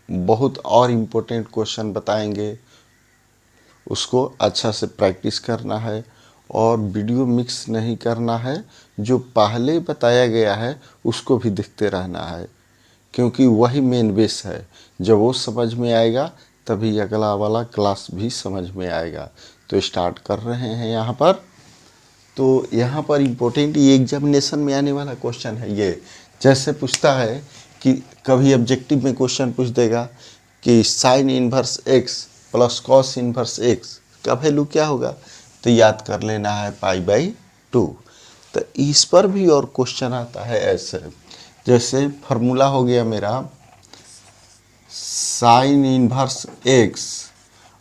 बहुत और important question बताएंगे, उसको अच्छा से प्रैक्टिस करना है और वीडियो मिक्स नहीं करना है। जो पहले बताया गया है उसको भी देखते रहना है, क्योंकि वही मेन बेस है। जब वो समझ में आएगा तभी अगला वाला क्लास भी समझ में आएगा। तो स्टार्ट कर रहे हैं यहाँ पर। तो यहाँ पर इम्पोर्टेंट ये एग्जामिनेशन में आने वाला क्वेश्चन है। ये जैसे पूछता है कि कभी ऑब्जेक्टिव में क्वेश्चन पूछ देगा कि sine inverse x plus cos inverse x का वैल्यू क्या होगा, तो याद कर लेना है π/2। तो इस पर भी और क्वेश्चन आता है ऐसे, जैसे फार्मूला हो गया मेरा sine inverse x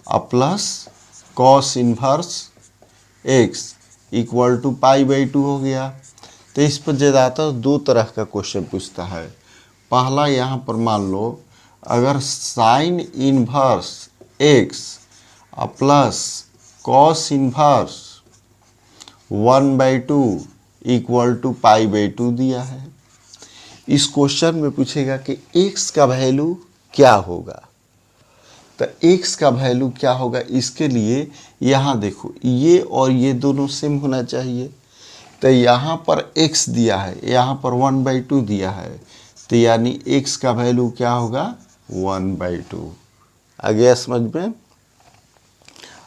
plus cos inverse x equal to π/2 हो गया। तो इस पर ज़्यादातर दो तरह का क्वेश्चन पूछता है। पहला यहाँ पर मान लो, अगर sine inverse x plus cos inverse 1/2 equal to π/2 दिया है। इस क्वेश्चन में पूछेगा कि x का वैल्यू क्या होगा। तो x का वैल्यू क्या होगा, इसके लिए यहाँ देखो ये और ये दोनों सेम होना चाहिए। तो यहाँ पर x दिया है, यहाँ पर 1/2 दिया है, तो यानी x का वैल्यू क्या होगा 1/2। आ गया समझ में।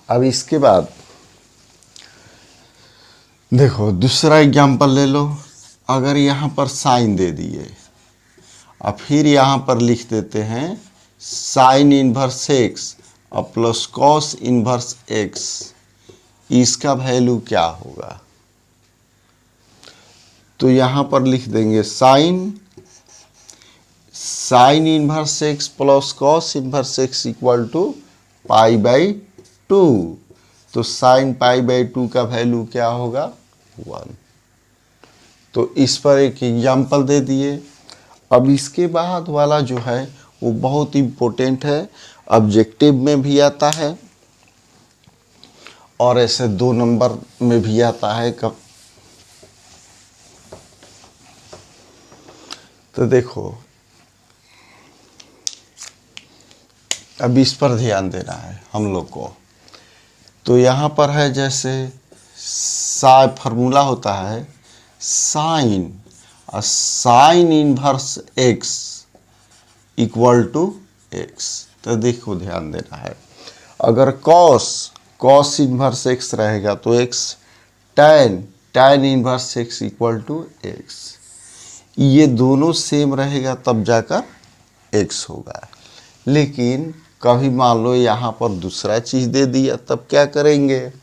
अब इसके बाद देखो दूसरा एग्जाम्पल ले लो। अगर यहाँ पर साइन दे दिए और फिर यहाँ पर लिख देते हैं साइन इनवर्स एक्स और प्लस कॉस इनवर्स एक्स, इसका वैल्यू क्या होगा। तो यहाँ पर लिख देंगे sine inverse x plus cos inverse x equal to π/2। तो साइन π/2 का वैल्यू क्या होगा 1। तो इस पर एक एग्जाम्पल दे दिए। अब इसके बाद वाला जो है वो बहुत इम्पोर्टेंट है, ऑब्जेक्टिव में भी आता है और ऐसे 2 नंबर में भी आता है। कब तो देखो अब इस पर ध्यान देना है हम लोग को। तो यहाँ पर है जैसे फार्मूला होता है sine inverse x equal to x. तो देखो ध्यान देना है, अगर कॉस इनवर्स एक्स रहेगा तो एक्स, tan inverse x equal to x, ये दोनों सेम रहेगा तब जाकर एक्स होगा। लेकिन कभी मान लो यहाँ पर दूसरा चीज़ दे दिया, तब क्या करेंगे।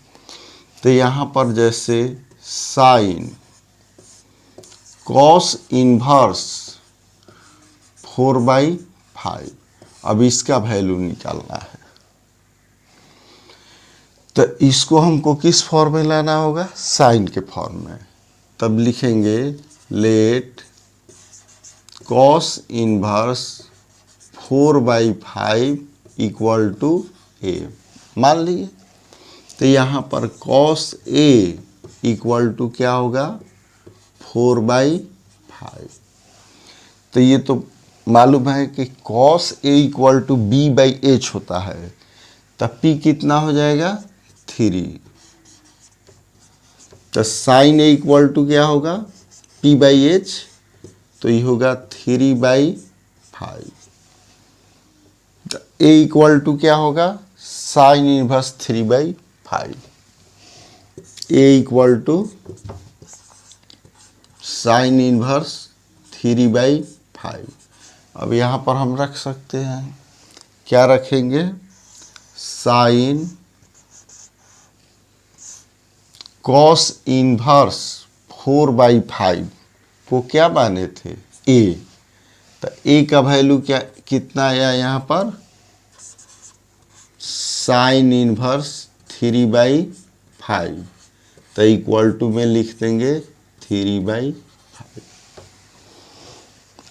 तो यहाँ पर जैसे साइन कॉस इनवर्स 4/5, अब इसका वैल्यू निकालना है। तो इसको हमको किस फॉर्म में लाना होगा, साइन के फॉर्म में। तब लिखेंगे let cos inverse 4/5 equal to A, मान लिए। तो यहाँ पर कॉस ए इक्वल टू क्या होगा 4/5। तो ये तो मालूम है कि cos A equal to b/h होता है। तब p कितना हो जाएगा 3। तो साइन ए इक्वल टू क्या होगा p/h, तो ये होगा 3/5। तो a इक्वल टू क्या होगा sine inverse 3/5। a equal to sine inverse 3/5। अब यहाँ पर हम रख सकते हैं, क्या रखेंगे, साइन कॉस इनवर्स 4/5 को क्या माने थे a। तो a का वैल्यू क्या कितना आया यहाँ पर, साइन इनवर्स 3/5। तो इक्वल टू में लिख देंगे 3/5।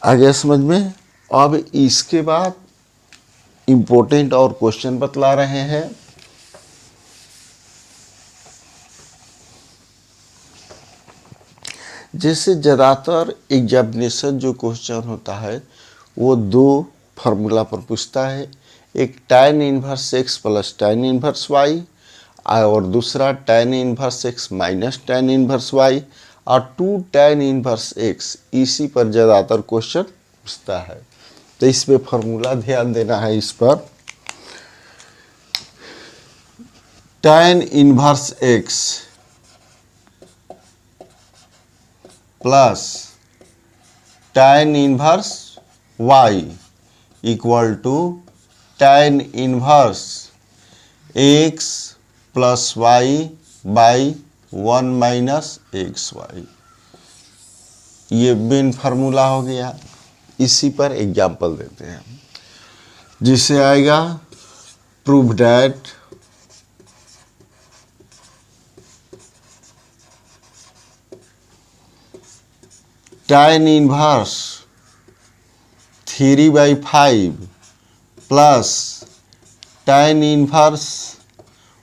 आ गया समझ में। अब इसके बाद इम्पोर्टेंट और क्वेश्चन बतला रहे हैं। जैसे ज़्यादातर एग्जामिनेशन जो क्वेश्चन होता है वो 2 फार्मूला पर पूछता है, एक tan inverse x plus tan inverse y और दूसरा tan inverse x minus tan inverse y और 2 tan इनवर्स x। इसी पर ज़्यादातर क्वेश्चन पूछता है, तो इस पे फार्मूला ध्यान देना है। इस पर tan inverse x plus tan inverse y equal to tan inverse x plus y by 1 minus x y. ये मेन फार्मूला हो गया। इसी पर एग्जाम्पल देते हैं, जिससे आएगा prove that tan inverse 3/5 plus tan inverse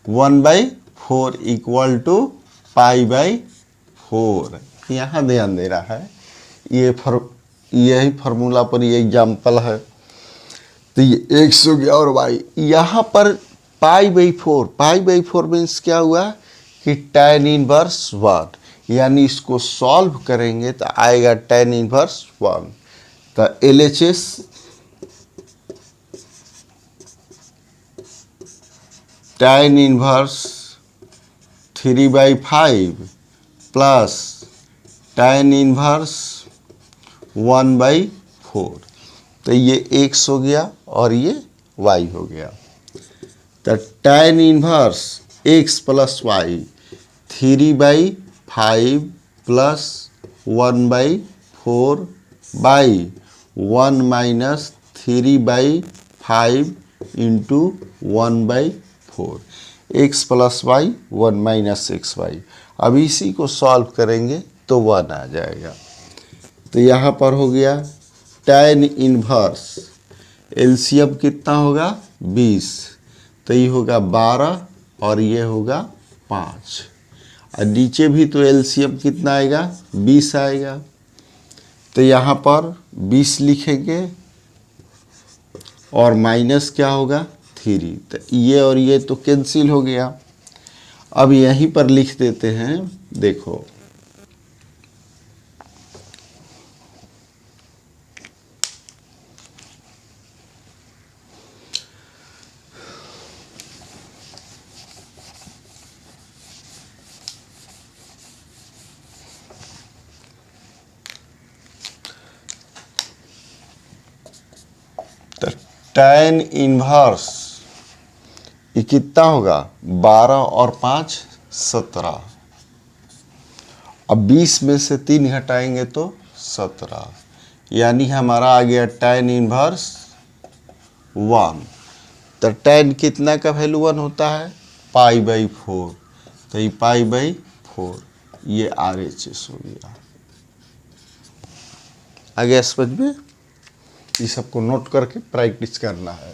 1/4 equal to π/4। यहाँ ध्यान दे रहा है, यही फार्मूला पर ये एग्जाम्पल है। तो ये x हो गया और y। यहाँ पर π/4 मीन्स क्या हुआ कि tan इनवर्स 1, यानी इसको सॉल्व करेंगे तो आएगा tan इनवर्स 1। तो LHS tan inverse 3/5 plus tan inverse 1/4। तो ये x हो गया और ये y हो गया। तो tan inverse x plus y 3/5 plus 1/4 by 1 minus 3/5 into 1/4। x plus y 1 minus x y. अब इसी को सॉल्व करेंगे तो 1 आ जाएगा। तो यहाँ पर हो गया tan इनवर्स, एलसीएम कितना होगा 20, तो ये होगा 12 और ये होगा 5। और नीचे भी तो एलसीएम कितना आएगा 20 आएगा। तो यहाँ पर 20 लिखेंगे और माइनस क्या होगा 3। तो ये और ये तो कैंसिल हो गया। अब यहीं पर लिख देते हैं, देखो tan इनवर्स ये कितना होगा 12 और 5 17। अब 20 में से 3 घटाएंगे तो 17, यानी हमारा आ गया tan इनवर्स 1। तो tan कितना का वैल्यू 1 होता है π/4। तो ये π/4 ये RHS हो गया। आ गया समझ में? ये सबको नोट करके प्रैक्टिस करना है।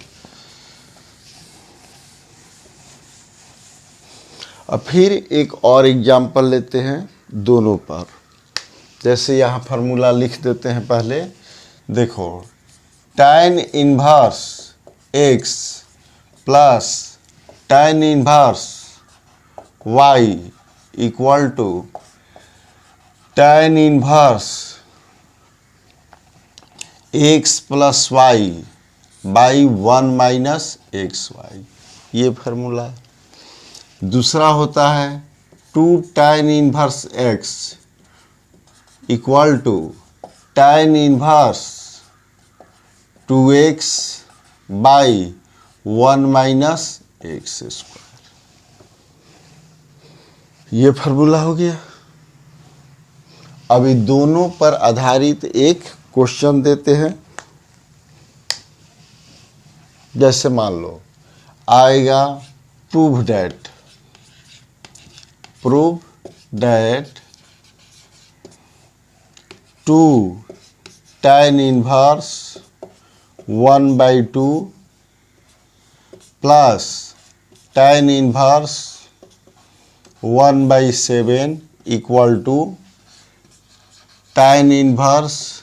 अब फिर एक और एग्जाम्पल लेते हैं दोनों पर। जैसे यहाँ फार्मूला लिख देते हैं पहले, देखो tan inverse x plus tan inverse y equal to tan inverse x plus y by 1 minus x y. ये फार्मूला। दूसरा होता है 2 tan inverse x equal to tan inverse 2x by 1 minus x square. ये फार्मूला हो गया। अभी दोनों पर आधारित एक क्वेश्चन देते हैं। जैसे मान लो आएगा prove that 2 tan inverse 1/2 plus tan inverse 1/7 equal to tan inverse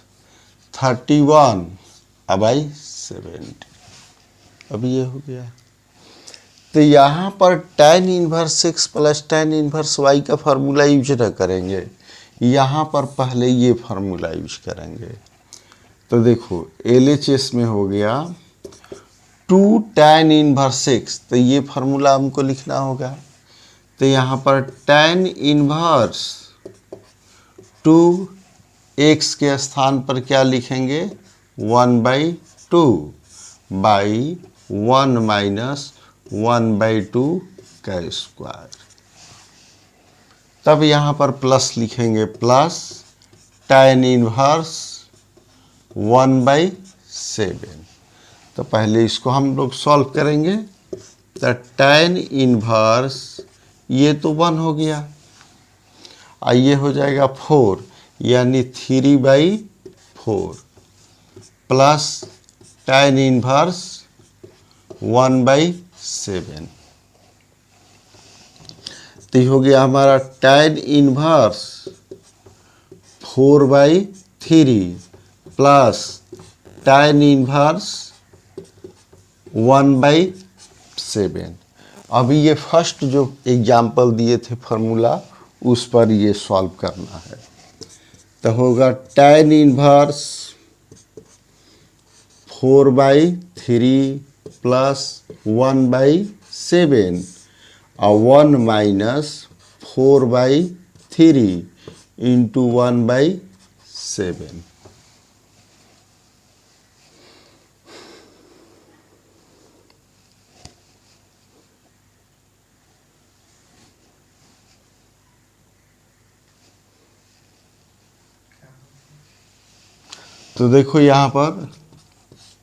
31/7। 70। अब ये हो गया। तो यहाँ पर tan inverse x plus tan inverse y का फार्मूला यूज न करेंगे, यहाँ पर पहले ये फार्मूला यूज करेंगे। तो देखो LHS में हो गया 2 tan इनवर्स x, तो ये फार्मूला हमको लिखना होगा। तो यहाँ पर tan इनवर्स 2x के स्थान पर क्या लिखेंगे 1/2 बाई 1 माइनस 1/2 का स्क्वायर। तब यहाँ पर प्लस लिखेंगे प्लस tan इनवर्स 1/7। तो पहले इसको हम लोग सॉल्व करेंगे। तो tan इनवर्स ये तो 1 हो गया, ये हो जाएगा 4 यानी 3/4 प्लस tan इनवर्स 1/7। तो हो गया हमारा tan inverse 4/3 plus tan inverse 1/7। अभी ये फर्स्ट जो एग्जाम्पल दिए थे फार्मूला, उस पर ये सॉल्व करना है। तो होगा tan इनवर्स 4/3 प्लस 1/7 और 1 माइनस 4/3 इंटू 1/7। तो देखो यहाँ पर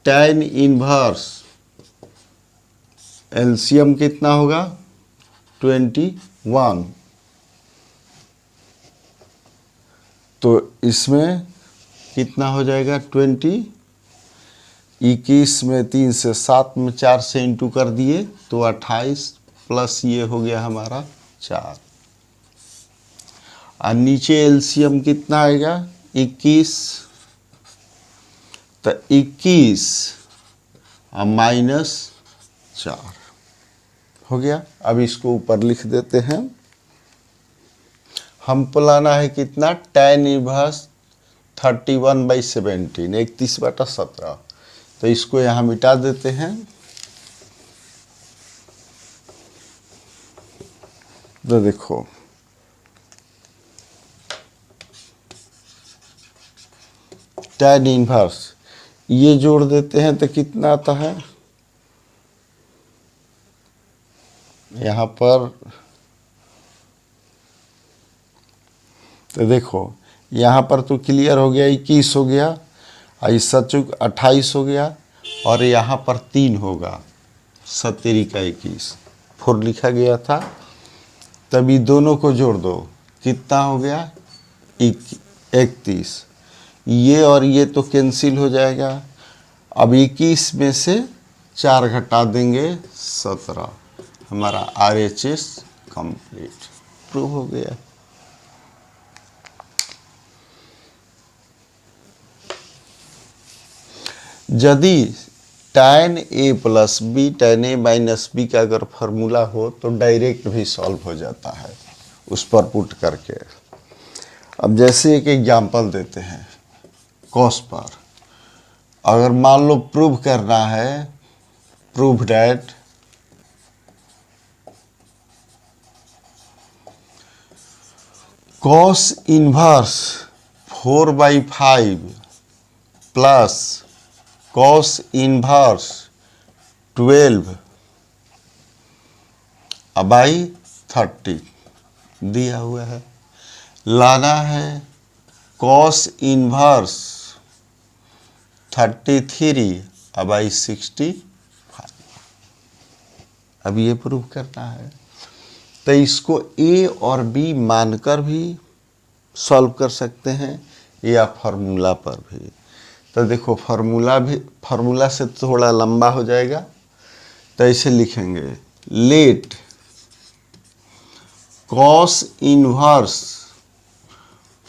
tan इनवर्स एलसीएम कितना होगा 21। तो इसमें कितना हो जाएगा 20, 21 में 3 से 7 में 4 से इंटू कर दिए तो 28 प्लस ये हो गया हमारा 4। और नीचे एलसीएम कितना आएगा 21। तो 21 और माइनस 4 हो गया। अब इसको ऊपर लिख देते हैं। हमको लाना है कितना tan इनवर्स 31/17 31/17। तो इसको यहाँ मिटा देते हैं। तो देखो tan इनवर्स ये जोड़ देते हैं तो कितना आता है यहाँ पर। तो देखो यहाँ पर तो क्लियर हो गया 21 हो गया, इस सचुक 28 हो गया और यहाँ पर 3 होगा 70 का 21 4 लिखा गया था। तभी दोनों को जोड़ दो कितना हो गया 31। ये और ये तो कैंसिल हो जाएगा। अब 21 में से 4 घटा देंगे 17। हमारा RHS कंप्लीट प्रूव हो गया। यदि tan A plus B tan A minus B का अगर फार्मूला हो तो डायरेक्ट भी सॉल्व हो जाता है उस पर पुट करके। अब जैसे एक एग्जांपल देते हैं कॉस पर। अगर मान लो प्रूव करना है prove that cos inverse 4/5 plus cos inverse 12/30 दिया हुआ है। लाना है cos इनवर्स 33/65। अब ये प्रूव करना है। तो इसको A और B मानकर भी सॉल्व कर सकते हैं या फार्मूला पर भी। तो देखो फार्मूला से थोड़ा लंबा हो जाएगा। तो ऐसे लिखेंगे let cos inverse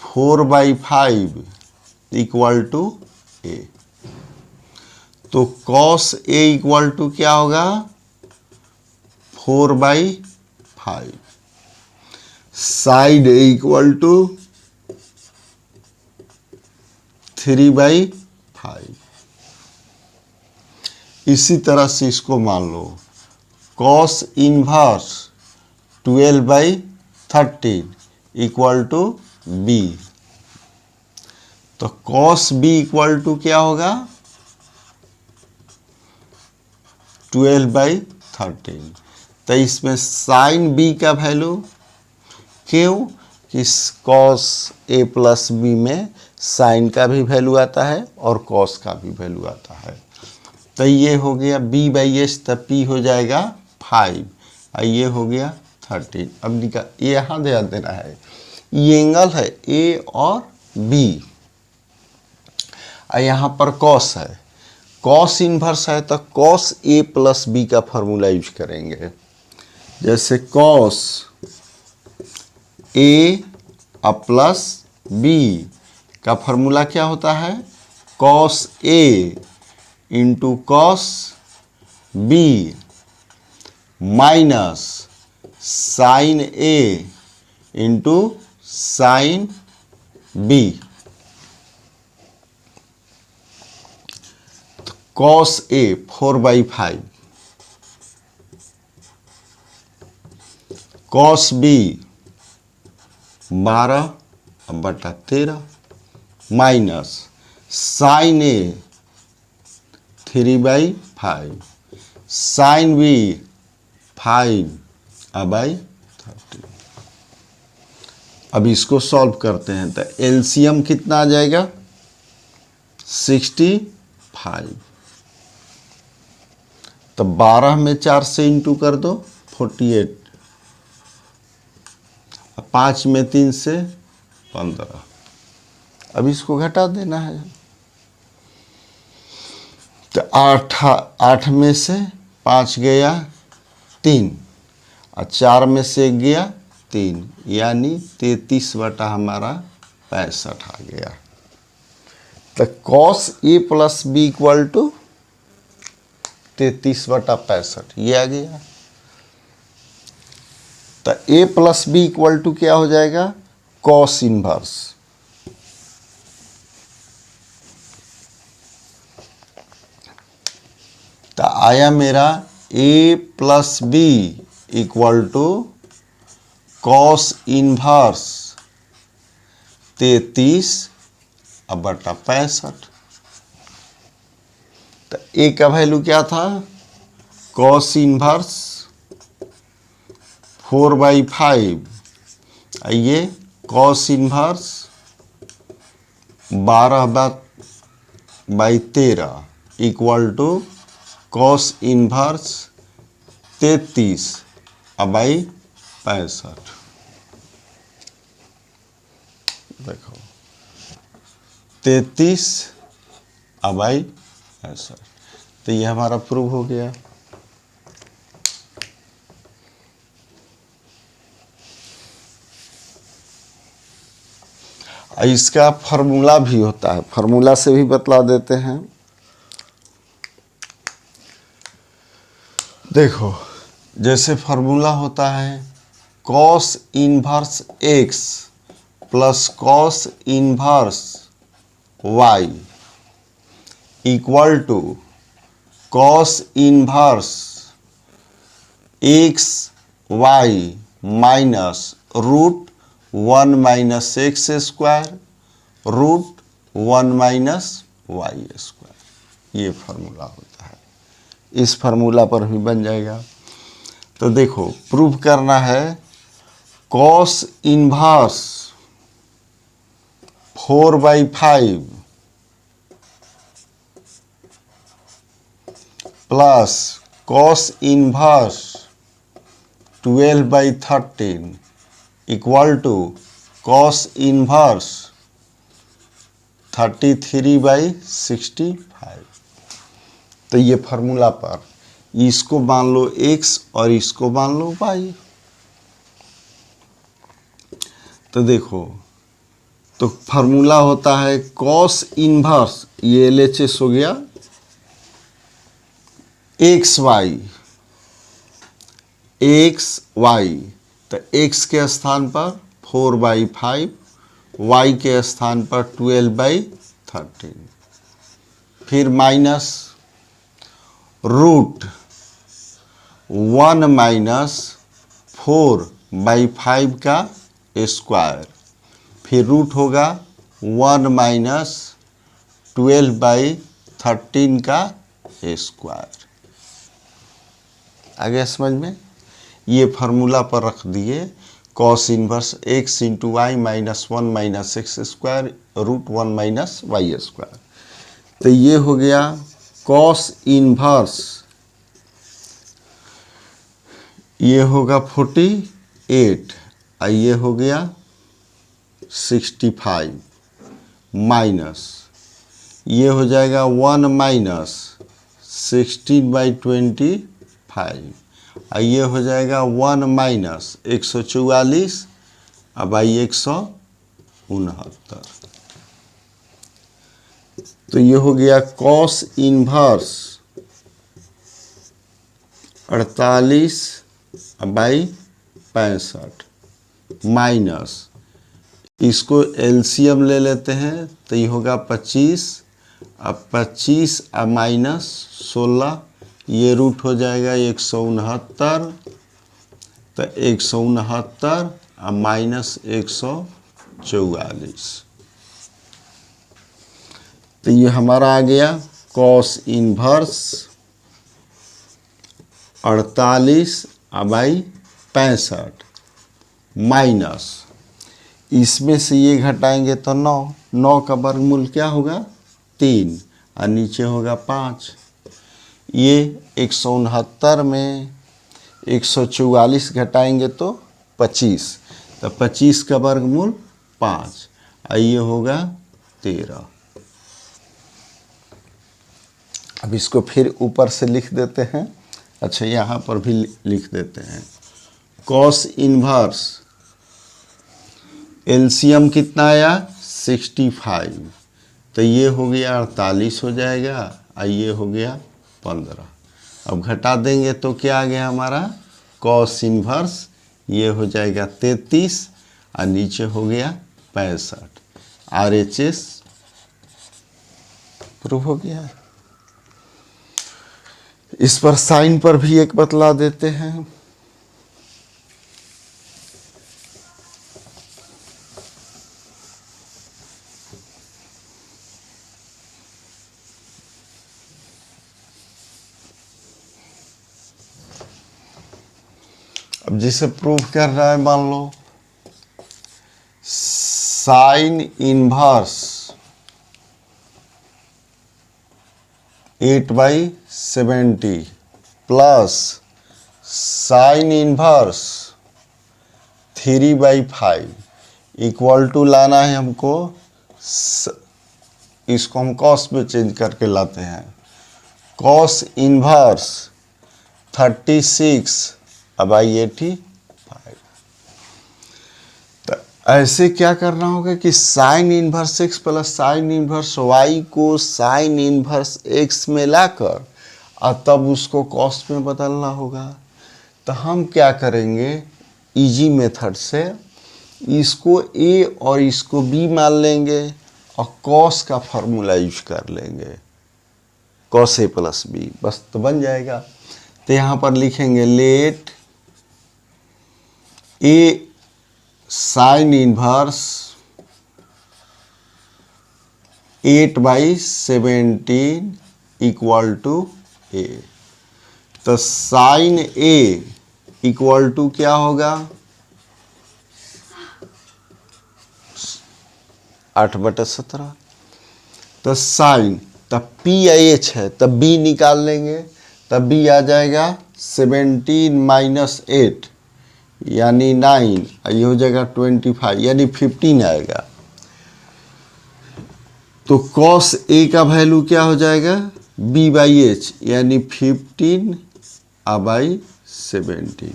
4/5 equal to A। तो cos A इक्वल टू क्या होगा 4/5, साइड A इक्वल टू 3/5। इसी तरह से इसको मान लो cos inverse 12/13 equal to B। तो cos B इक्वल टू क्या होगा 12/13। तो इसमें साइन B का वैल्यू, क्यों कि cos A प्लस B में साइन का भी वैल्यू आता है और cos का भी वैल्यू आता है। तो ये हो गया B/S, तब P हो जाएगा 5 और ये हो गया 13। अब निकाल, यहाँ ध्यान देना है ये एंगल है A और B और यहाँ पर cos है, cos इनवर्स है तो cos A प्लस B का फॉर्मूला यूज करेंगे। जैसे cos A प्लस B का फॉर्मूला क्या होता है cos A into cos B minus sine A into sine B। cos A 4/5, cos B 12/13 minus sine A 3/5, sine B 5/13। अब इसको solve करते हैं तो एलसीएम कितना आ जाएगा 65। तो 12 में 4 से इंटू कर दो 48, 5 में 3 से 15। अब इसको घटा देना है। तो 8 में से 5 गया 3 और 4 में से 1 गया 3, यानी 33 हमारा 65 आ गया। तो cos A plus B equal to 33/65 ये आ गया। तो A plus B equal to क्या हो जाएगा cos इनवर्स, तो आया मेरा A plus B equal to cos inverse 33/65। तो A का वैल्यू क्या था cos इनवर्स 4/5, ये cos inverse 12/13 equal to cos inverse 33/65। देखो 33/65। तो ये हमारा प्रूव हो गया। इसका फार्मूला भी होता है, फार्मूला से भी बतला देते हैं। देखो जैसे फार्मूला होता है cos inverse x plus cos inverse y equal to cos inverse x y minus √1 minus x square √1 minus y square, ये फार्मूला होता है। इस फार्मूला पर भी बन जाएगा। तो देखो प्रूव करना है cos inverse 4/5 plus cos inverse 12/13 equal to cos inverse 33/65। तो ये फार्मूला पर इसको मान लो x और इसको मान लो y। तो देखो तो फार्मूला होता है cos इनवर्स, ये LHS हो गया, एक्स वाई, एक्स वाई, तो एक्स के स्थान पर 4/5, वाई के स्थान पर 12/13, फिर माइनस रूट 1 माइनस 4/5 का स्क्वायर, फिर रूट होगा 1 माइनस 12/13 का स्क्वायर। आगे समझ में? ये फार्मूला पर रख दिए cos inverse x into y minus 1 minus x square root 1 minus y square. तो ये हो गया कॉस इनवर्स, ये होगा 48 और ये हो गया 65 माइनस ये हो जाएगा 1 माइनस 16/25 और ये हो जाएगा 1 माइनस 144 और बाई 169। तो ये हो गया कॉस इनवर्स 48/65 माइनस इसको एलसीएम ले लेते हैं तो ये होगा 25, अब 25 और माइनस 16 ये रूट हो जाएगा 169, तो 169 और माइनस 144, तो ये हमारा आ गया कॉस इनवर्स 48/65 माइनस इसमें से ये घटाएंगे तो 9 का वर्गमूल क्या होगा 3 और नीचे होगा 5। ये 169 में 144 घटाएंगे तो 25, तो 25 का वर्गमूल 5 और ये होगा 13। अब इसको फिर ऊपर से लिख देते हैं। अच्छा यहाँ पर भी लिख देते हैं कॉस इनवर्स एलसीएम कितना आया 65, तो ये हो गया 48 हो जाएगा और ये हो गया 15। अब घटा देंगे तो क्या आ गया हमारा कॉस इनवर्स, ये हो जाएगा 33 और नीचे हो गया 65। RHS प्रूव हो गया। इस पर साइन पर भी एक बतला देते हैं। अब जिसे प्रूव कर रहा है मान लो sine inverse 8/70 plus sine inverse 3/5 equal to लाना है हमको, इसको हम कॉस में चेंज करके लाते हैं। Cos inverse 36/85। तो ऐसे क्या करना होगा कि sine inverse x plus sine inverse y को साइन इनवर्स एक्स में लाकर और तब उसको कॉस में बदलना होगा। तो हम क्या करेंगे इजी मेथड से इसको ए और इसको बी मान लेंगे और कॉस का फॉर्मूला यूज कर लेंगे, कॉस ए प्लस बी, बस तो बन जाएगा। तो यहाँ पर लिखेंगे let A sine inverse 8/17 equal to A. तो साइन ए इक्वल टू क्या होगा 8/17। तो साइन तब पी एच है तब बी निकाल लेंगे, तब बी आ जाएगा 17 माइनस 8 यानी 9, ये हो जाएगा 25 यानी 15 आएगा। तो कॉस ए का वैल्यू क्या हो जाएगा b/h यानी 15/17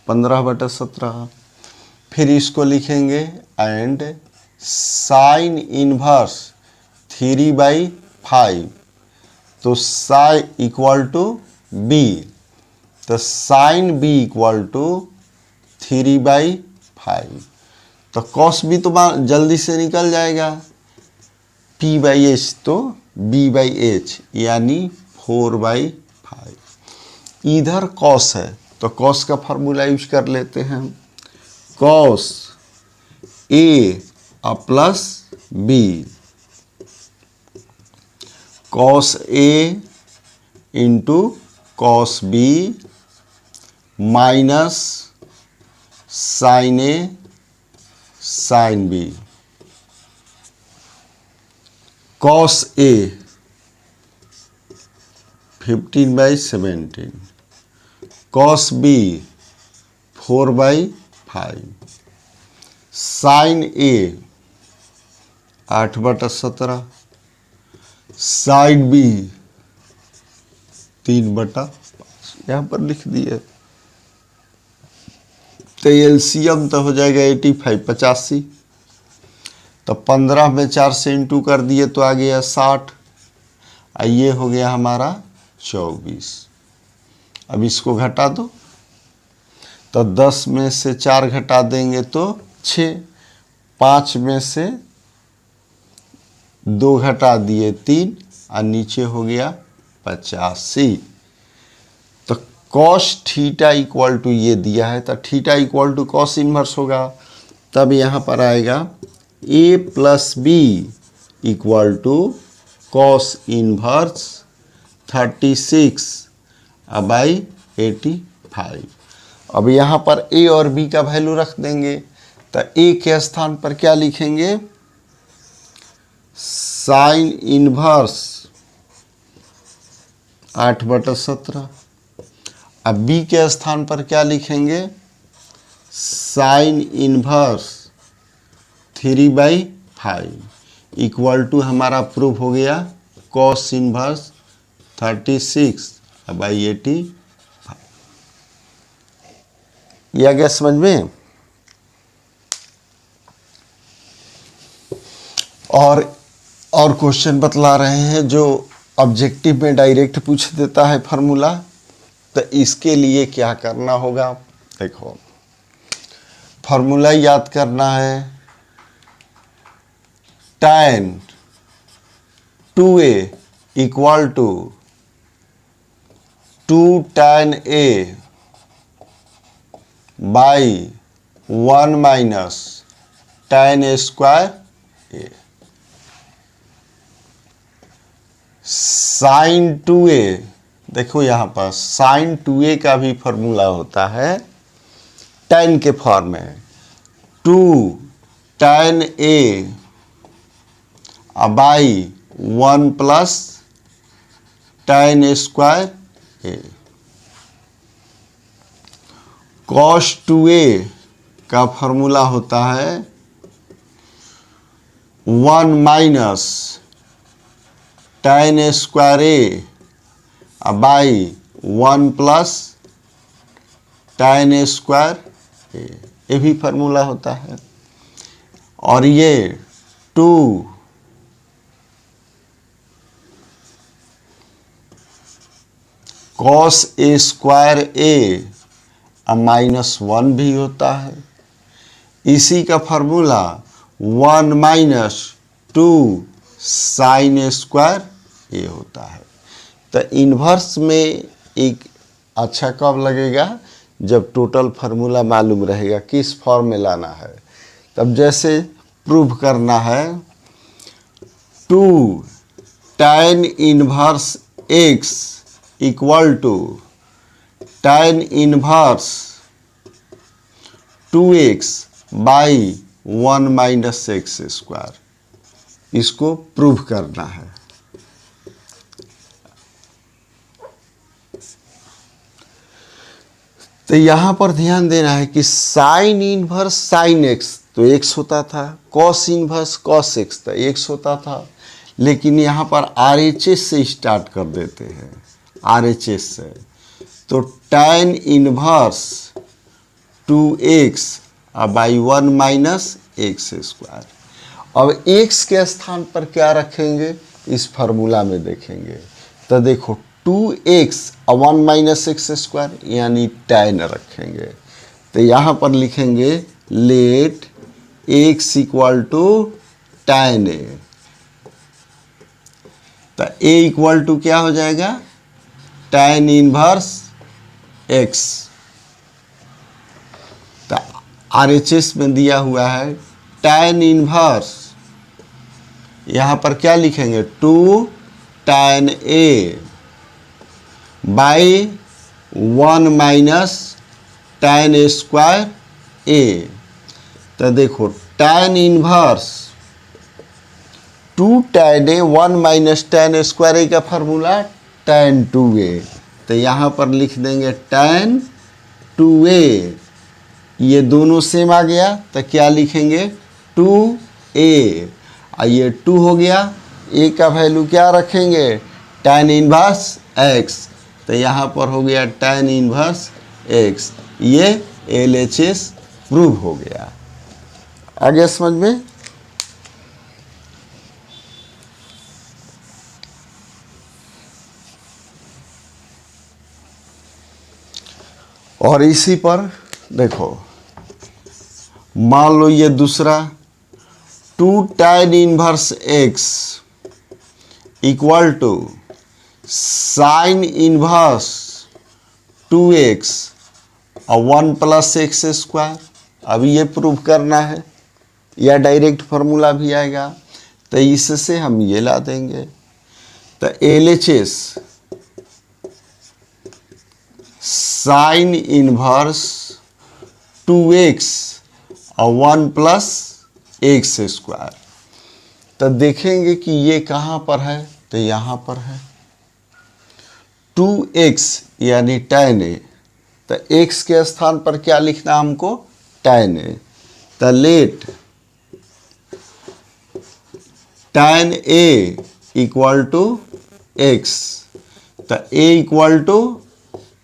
15/17। फिर इसको लिखेंगे एंड साइन इनवर्स 3/5, तो साइन इक्वल टू बी, तो साइन बी इक्वल टू 3/5। तो कॉस बी तो जल्दी से निकल जाएगा, P/H तो B/H यानी 4/5। इधर कॉस है तो कॉस का फार्मूला यूज कर लेते हैं, cos A plus B, cos A into cos B minus sine A sine B, cos A 15/17, cos B 4/5, sine A 8/17, sine B 3/5। यहाँ पर लिख दिए। तो एलसीएम तो हो जाएगा 85 85। तो 15 में 4 से इंटू कर दिए तो आ गया 60। ये हो गया हमारा 24। अब इसको घटा दो, तो 10 में से 4 घटा देंगे तो 6, 5 में से 2 घटा दिए 3, और नीचे हो गया 85। तो कॉस थीटा इक्वल टू ये दिया है, तो theta equal to cos inverse होगा। तब यहाँ पर आएगा A plus B equal to cos inverse 36/85। अब यहाँ पर ए और बी का वैल्यू रख देंगे, तो ए के स्थान पर क्या लिखेंगे, साइन इन्वर्स 8/17। अब बी के स्थान पर क्या लिखेंगे, साइन इन्वर्स 3/5 इक्वल टू हमारा प्रूफ हो गया कॉस इन्वर्स 36/85। ये आ गया समझ में। और क्वेश्चन बतला रहे हैं जो ऑब्जेक्टिव में डायरेक्ट पूछ देता है फार्मूला। तो इसके लिए क्या करना होगा, देखो फार्मूला याद करना है, tan 2a equal to 2 tan a by 1 minus tan a square a। Sine 2a, देखो यहाँ पर साइन 2a का भी फॉर्मूला होता है tan के फॉर्म में, 2 tan a by 1 plus tan a square a। cos 2a का फॉर्मूला होता है 1 minus tan a square a by 1 plus tan a square a। ये भी फार्मूला होता है। और ये 2 cos a square a minus 1 भी होता है। इसी का formula 1 minus 2 sine a square a होता है। तो इन्वर्स में एक अच्छा कब लगेगा, जब टोटल फार्मूला मालूम रहेगा किस फॉर्म में लाना है। तब जैसे प्रूव करना है 2 tan inverse x equal to tan inverse 2x by 1 minus x square, इसको प्रूव करना है। तो यहाँ पर ध्यान देना है कि साइन इन्वर्स साइन एक्स तो x होता था, कॉस इन्वर्स कॉस एक्स तो x होता था, लेकिन यहाँ पर RHS से स्टार्ट कर देते हैं, RHS से। तो tan inverse 2x by 1 minus x square. अब x के स्थान पर क्या रखेंगे, इस फार्मूला में देखेंगे। तो देखो 2x और 1 माइनस एक्स स्क्वायर यानी tan रखेंगे। तो यहाँ पर लिखेंगे let x equal to tan a। तो a इक्वल टू क्या हो जाएगा, tan इनवर्स x। तो RHS में दिया हुआ है tan इनवर्स, यहाँ पर क्या लिखेंगे 2 tan a by 1 minus tan a square a। तो देखो tan inverse 2 tan a 1 minus tan a square a का फार्मूला tan 2a। तो यहाँ पर लिख देंगे tan 2a, ये दोनों सेम आ गया तो क्या लिखेंगे 2a, और ये 2 हो गया, a का वैल्यू क्या रखेंगे tan इनवर्स x। तो यहाँ पर हो गया tan इनवर्स x, ये LHS प्रूव हो गया। आगे समझ में। और इसी पर देखो, मान लो ये दूसरा 2 tan inverse x equal to sine inverse 2x और 1 प्लस एक्स स्क्वायर। अभी ये प्रूव करना है, या डायरेक्ट फार्मूला भी आएगा, तो इससे हम ये ला देंगे। तो LHS साइन इनवर्स 2x और 1 प्लस एक्स स्क्वायर। तो देखेंगे कि ये कहाँ पर है, तो यहाँ पर है 2x यानी tan a। तो x के स्थान पर क्या लिखना हमको tan a। तो let tan a equal to x। तो a equal to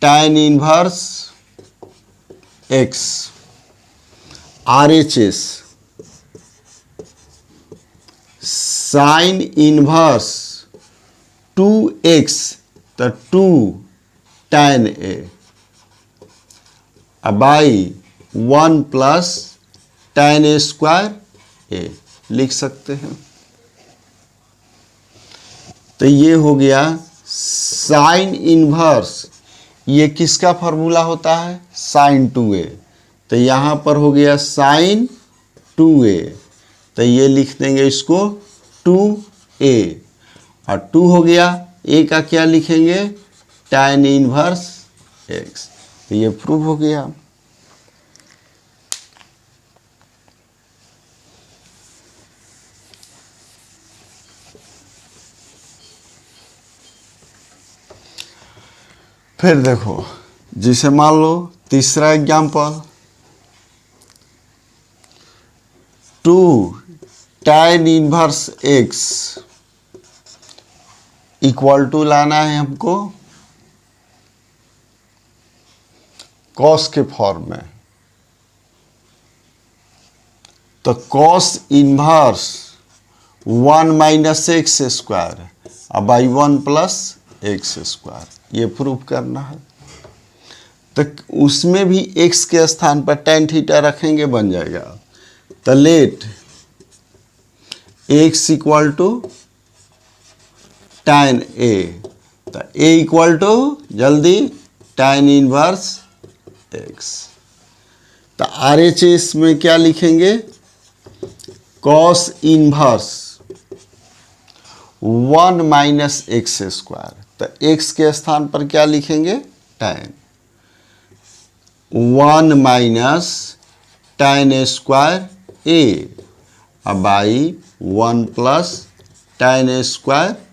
tan inverse x। RHS sine inverse 2x, तो 2 tan a by 1 plus tan a square a लिख सकते हैं। तो ये हो गया साइन इनवर्स, ये किसका फार्मूला होता है साइन 2a। तो यहाँ पर हो गया साइन 2a, तो ये लिख देंगे इसको 2a, और 2 हो गया, a का क्या लिखेंगे tan इनवर्स x। तो ये प्रूव हो गया। फिर देखो, जिसे मान लो तीसरा example 2 tan inverse x equal to लाना है हमको कॉस के फॉर्म में। तो cos inverse 1 minus x square और बाई 1 प्लस एक्स स्क्वायर, ये प्रूव करना है। तो उसमें भी x के स्थान पर tan थीटा रखेंगे, बन जाएगा। तो late x equal to tan a। तो a इक्वल टू जल्दी tan इनवर्स x। तो RHS में क्या लिखेंगे cos inverse 1 minus x square. तो x के स्थान पर क्या लिखेंगे tan 1 minus tan a square a by 1 plus tan a square.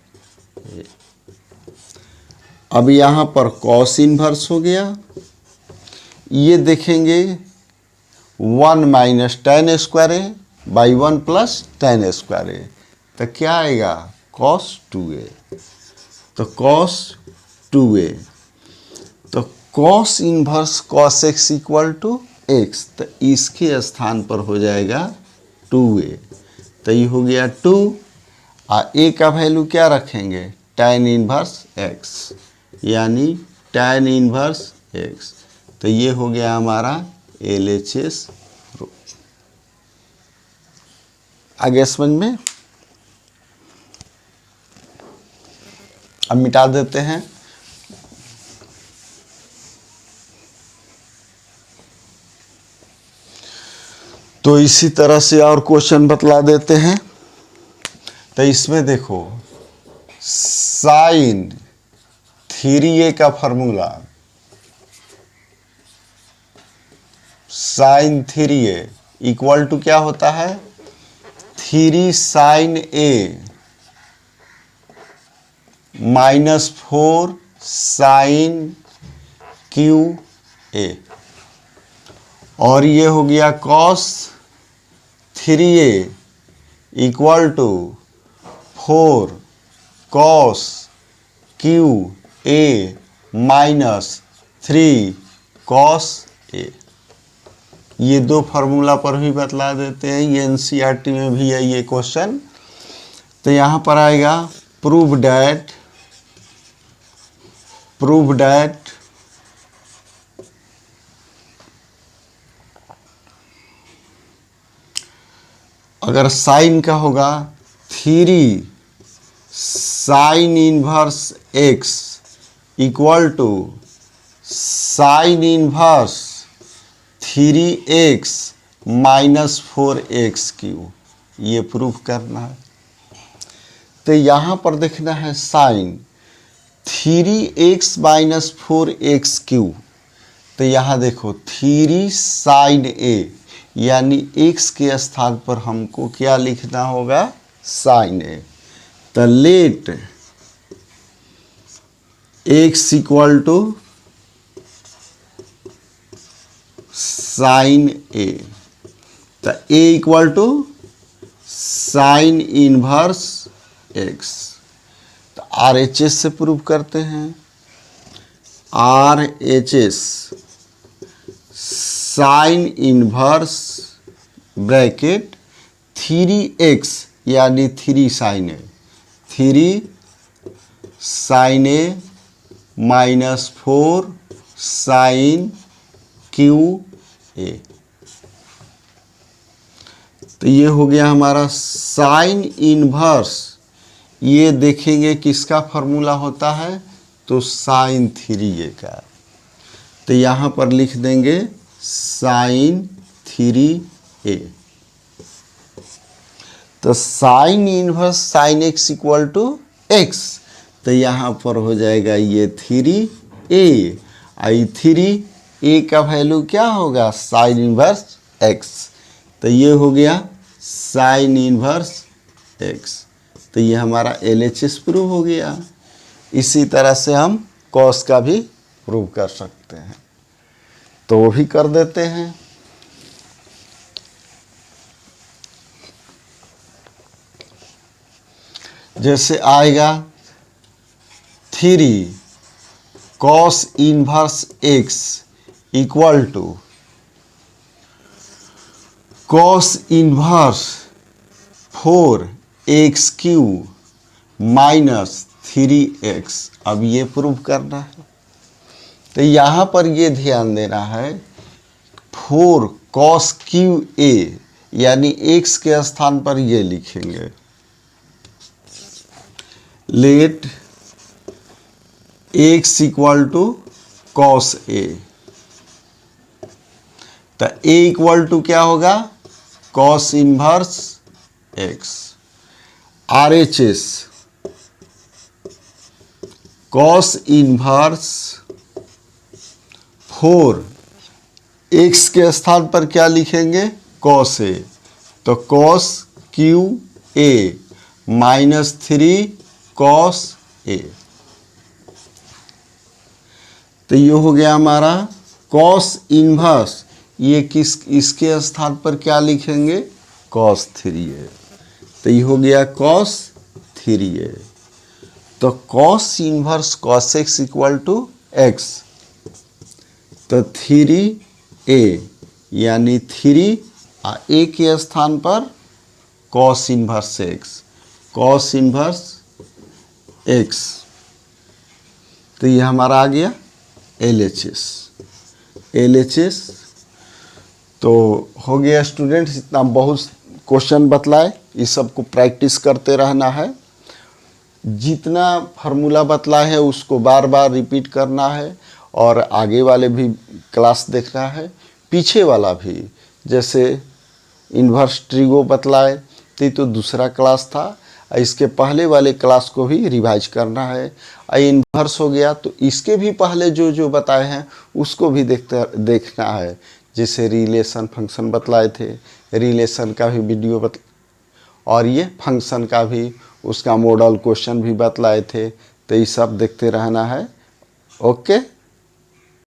अब यहाँ पर कॉस इनवर्स हो गया, ये देखेंगे 1 minus tan a square a by 1 plus tan a square a। तो क्या आएगा cos 2a। तो cos 2a, तो cos inverse cos x equal to x। तो इसके स्थान पर हो जाएगा 2a। तो ये हो गया 2, और a का वैल्यू क्या रखेंगे tan इनवर्स x। यानी tan इनवर्स x। तो ये हो गया हमारा LHS प्रूफ। आगे समझ में? अब मिटा देते हैं। तो इसी तरह से और क्वेश्चन बतला देते हैं। तो इसमें देखो साइन 3a का formula, sign 3a equal to क्या होता है, 3 sine a minus 4 sine cube A, और ये हो गया cos 3a equal to 4 cos cube A minus 3 cos A. ये दो फार्मूला पर भी बतला देते हैं, ये एनसीईआरटी में भी है ये क्वेश्चन। तो यहाँ पर आएगा प्रूव डैट अगर साइन का होगा 3 sine inverse x equal to sine inverse 3x minus 4x cube, ये प्रूफ करना है। तो यहाँ पर देखना है sign 3x minus 4x Q. तो यहाँ देखो 3 साइन a, यानी x के स्थान पर हमको क्या लिखना होगा, साइन a। तो late x equal to sine a, तो a equal to sine inverse x। तो RHS से प्रूव करते हैं, RHS sine inverse bracket 3x यानी 3 sine a, 3 sine a minus 4 sine cube a. तो ये हो गया हमारा साइन इनवर्स। ये देखेंगे किसका फॉर्मूला होता है, तो साइन 3a का। तो यहाँ पर लिख देंगे साइन 3a। तो sine inverse sine x equal to x, तो यहाँ पर हो जाएगा ये 3a, आई 3a का वैल्यू क्या होगा, साइन इनवर्स x। तो ये हो गया साइन इनवर्स x। तो ये हमारा LHS प्रूव हो गया। इसी तरह से हम कॉस का भी प्रूव कर सकते हैं, तो वो भी कर देते हैं। जैसे आएगा 3 cos inverse x equal to cos inverse 4x cube minus 3x। अब ये प्रूव करना है। तो यहाँ पर ये ध्यान देना है 4 कॉस क्यू ए, यानी x के स्थान पर ये लिखेंगे, let x equal to cos a. तो a इक्वल टू क्या होगा, cos inverse x। RHS cos inverse 4 x के स्थान पर क्या लिखेंगे, कॉस ए। तो cos cube A minus 3 cos a. तो ये हो गया हमारा कॉस इनवर्स, ये इसके स्थान पर क्या लिखेंगे, कॉस 3a। तो ये हो गया कॉस 3a। तो cos inverse cos x equal to x। तो 3a यानी 3 a के स्थान पर cos inverse x, cos inverse x। तो ये हमारा आ गया LHS। तो हो गया स्टूडेंट्स, इतना बहुत क्वेश्चन बतलाए, इस सब को प्रैक्टिस करते रहना है। जितना फार्मूला बतलाए है उसको बार बार रिपीट करना है, और आगे वाले भी क्लास देखना है, पीछे वाला भी। जैसे इन्वर्स ट्रिगो बतलाए तो दूसरा क्लास था, इसके पहले वाले क्लास को भी रिवाइज करना है। इन्वर्स हो गया तो इसके भी पहले जो जो बताए हैं उसको भी देखना है। जैसे रिलेशन फंक्शन बतलाए थे, रिलेशन का भी वीडियो और ये फंक्शन का भी उसका मॉडल क्वेश्चन भी बतलाए थे। तो ये सब देखते रहना है। ओके।